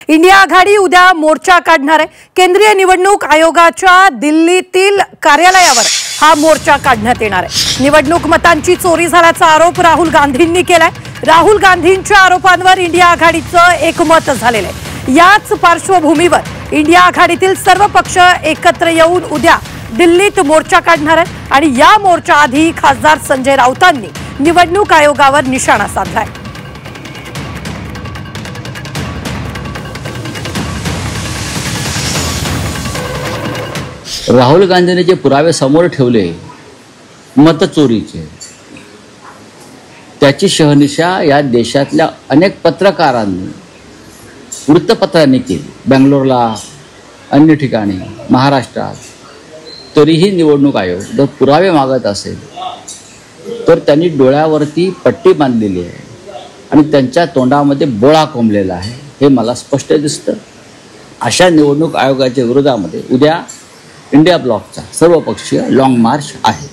India आघाडी उद्या मोर्चा काढणार आहे। केंद्रीय निवडणूक आयोगाच्या दिल्लीतील कार्यालयावर हा मोर्चा काढण्यात येणार आहे। निवडणूक मतांची चोरी झाल्याचा आरोप राहुल गांधींनी केलाय। राहुल गांधींच्या आरोपांवर इंडिया आघाडीचं एकमत झालेलं आहे। याच पार्श्वभूमीवर इंडिया आघाडीतील सर्व पक्ष एकत्र येऊन उद्या दिल्लीत मोर्चा काढणार आहे आणि या मोर्चाआधी खासदार संजय राऊतांनी निवडणूक आयोगावर निशाणा साधलाय। राहुल गांधींनी जे पुरावे समोर ठेवले मतचोरीचे, त्याची शहनिशा या देशातल्या अनेक पत्रकारांनी, वृत्तपत्रांनी केली। बेंगलोरला, अन्य ठिकाणी, महाराष्ट्रात। तरीही निवडणूक आयोग जर पुरावे मागत असेल तर त्यांनी डोळ्यावरती पट्टी बांधलेली आहे आणि त्यांच्या तोंडामध्ये बोळा कोंबलेला आहे, हे मला स्पष्ट दिसतं। अशा निवडणूक आयोगाच्या विरोधामध्ये उद्या इंडिया ब्लॉकचा सर्वपक्षीय लॉंग मार्च आहे।